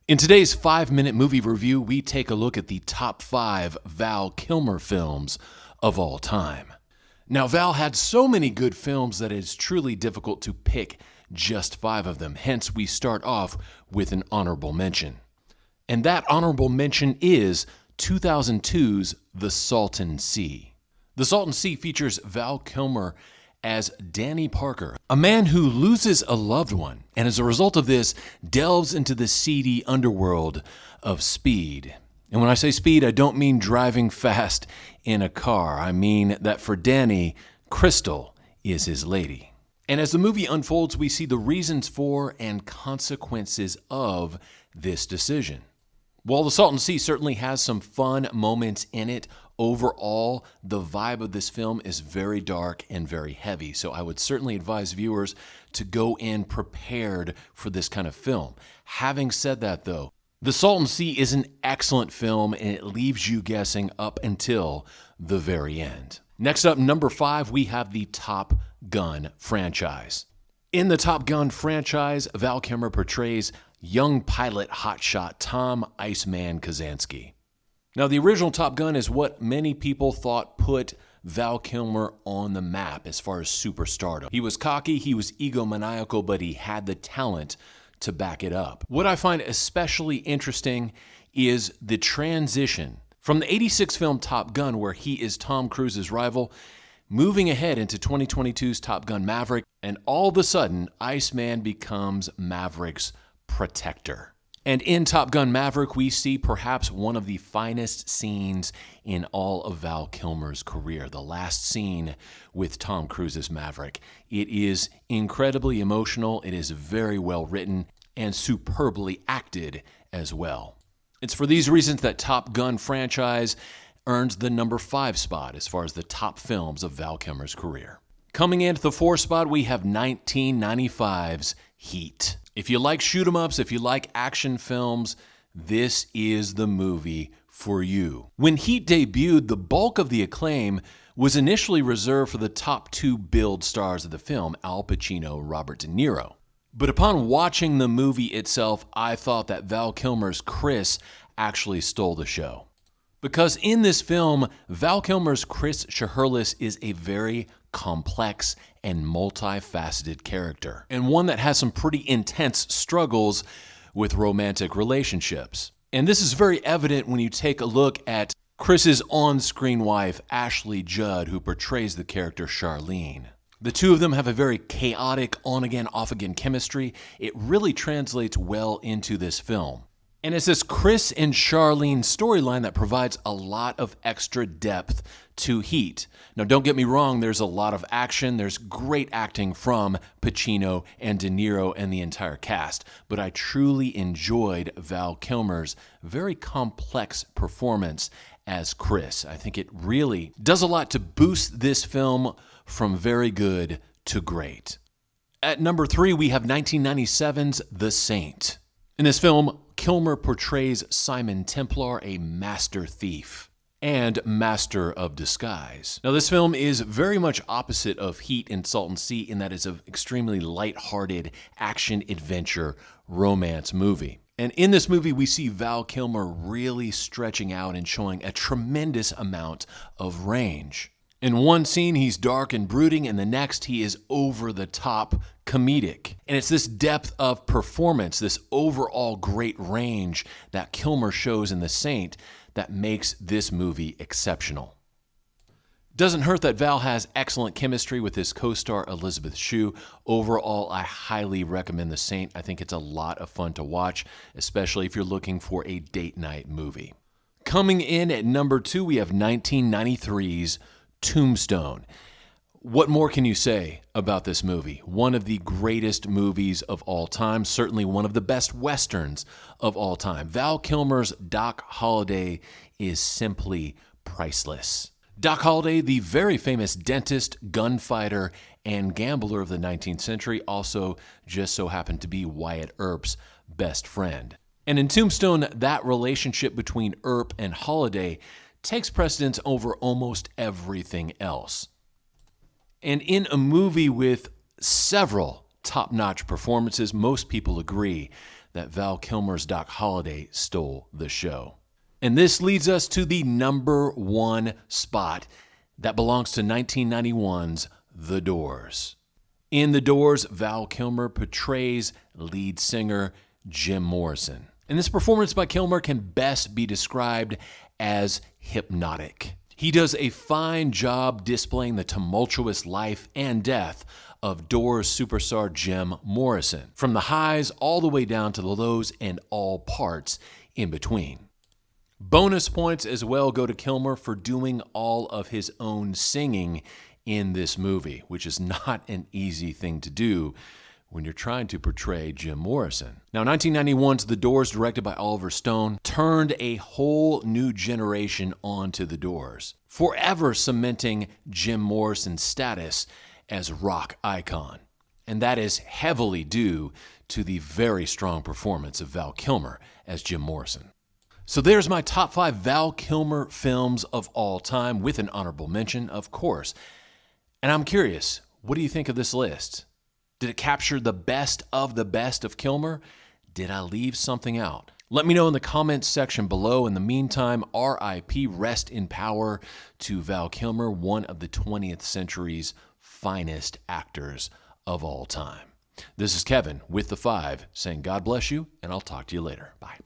In today's 5-minute movie review, we take a look at the top 5 Val Kilmer films of all time. Now, Val had so many good films that it's truly difficult to pick just 5 of them. Hence, we start off with an honorable mention. And that honorable mention is 2002's The Salton Sea. The Salton Sea features Val Kilmer as Danny Parker, a man who loses a loved one, and as a result of this, delves into the seedy underworld of speed. And when I say speed, I don't mean driving fast in a car. I mean that for Danny, Crystal is his lady. And as the movie unfolds, we see the reasons for and consequences of this decision. While The Salton Sea certainly has some fun moments in it, overall, the vibe of this film is very dark and very heavy. So I would certainly advise viewers to go in prepared for this kind of film. Having said that, though, The Salton Sea is an excellent film, and it leaves you guessing up until the very end. Next up, number 5, we have the Top Gun franchise. In the Top Gun franchise, Val Kilmer portrays young pilot hotshot Tom Iceman Kazansky. Now, the original Top Gun is what many people thought put Val Kilmer on the map as far as superstardom. He was cocky, he was egomaniacal, but he had the talent to back it up. What I find especially interesting is the transition from the '86 film Top Gun, where he is Tom Cruise's rival, moving ahead into 2022's Top Gun Maverick, and all of a sudden, Iceman becomes Maverick's protector. And in Top Gun Maverick, we see perhaps one of the finest scenes in all of Val Kilmer's career, the last scene with Tom Cruise's Maverick. It is incredibly emotional, it is very well written, and superbly acted as well. It's for these reasons that Top Gun franchise earns the number 5 spot as far as the top films of Val Kilmer's career. Coming into the 4th spot, we have 1995's Heat. If you like shoot-'em-ups, if you like action films, this is the movie for you. When Heat debuted, the bulk of the acclaim was initially reserved for the top 2 billed stars of the film, Al Pacino and Robert De Niro. But upon watching the movie itself, I thought that Val Kilmer's Chris actually stole the show. Because in this film, Val Kilmer's Chris Shiherlis is a very complex and multifaceted character, and one that has some pretty intense struggles with romantic relationships. And this is very evident when you take a look at Chris's on-screen wife, Ashley Judd, who portrays the character Charlene. The two of them have a very chaotic on-again, off-again chemistry. It really translates well into this film. And it's this Chris and Charlene storyline that provides a lot of extra depth to Heat. Now, don't get me wrong, there's a lot of action, there's great acting from Pacino and De Niro and the entire cast, but I truly enjoyed Val Kilmer's very complex performance as Chris. I think it really does a lot to boost this film from very good to great. At number 3, we have 1997's The Saint. In this film, Kilmer portrays Simon Templar, a master thief and master of disguise. Now, this film is very much opposite of Heat and Salton Sea in that it's an extremely lighthearted action-adventure romance movie. And in this movie, we see Val Kilmer really stretching out and showing a tremendous amount of range. In one scene, he's dark and brooding, and the next, he is over-the-top comedic. And it's this depth of performance, this overall great range that Kilmer shows in The Saint that makes this movie exceptional. Doesn't hurt that Val has excellent chemistry with his co-star Elizabeth Shue. Overall, I highly recommend The Saint. I think it's a lot of fun to watch, especially if you're looking for a date night movie. Coming in at number 2, we have 1993's Tombstone. What more can you say about this movie? One of the greatest movies of all time, certainly one of the best westerns of all time. Val Kilmer's Doc Holliday is simply priceless. Doc Holliday, the very famous dentist, gunfighter, and gambler of the 19th century, also just so happened to be Wyatt Earp's best friend. And in Tombstone, that relationship between Earp and Holliday takes precedence over almost everything else. And in a movie with several top-notch performances, most people agree that Val Kilmer's Doc Holliday stole the show. And this leads us to the number one spot that belongs to 1991's The Doors. In The Doors, Val Kilmer portrays lead singer Jim Morrison. And this performance by Kilmer can best be described as hypnotic. He does a fine job displaying the tumultuous life and death of Doors superstar Jim Morrison, from the highs all the way down to the lows and all parts in between. Bonus points as well go to Kilmer for doing all of his own singing in this movie, which is not an easy thing to do when you're trying to portray Jim Morrison. Now, 1991's The Doors, directed by Oliver Stone, turned a whole new generation onto The Doors, forever cementing Jim Morrison's status as rock icon. And that is heavily due to the very strong performance of Val Kilmer as Jim Morrison. So there's my top 5 Val Kilmer films of all time, with an honorable mention, of course. And I'm curious, what do you think of this list? Did it capture the best of Kilmer? Did I leave something out? Let me know in the comments section below. In the meantime, RIP, rest in power to Val Kilmer, one of the 20th century's finest actors of all time. This is Kevin with The 5 saying God bless you, and I'll talk to you later. Bye.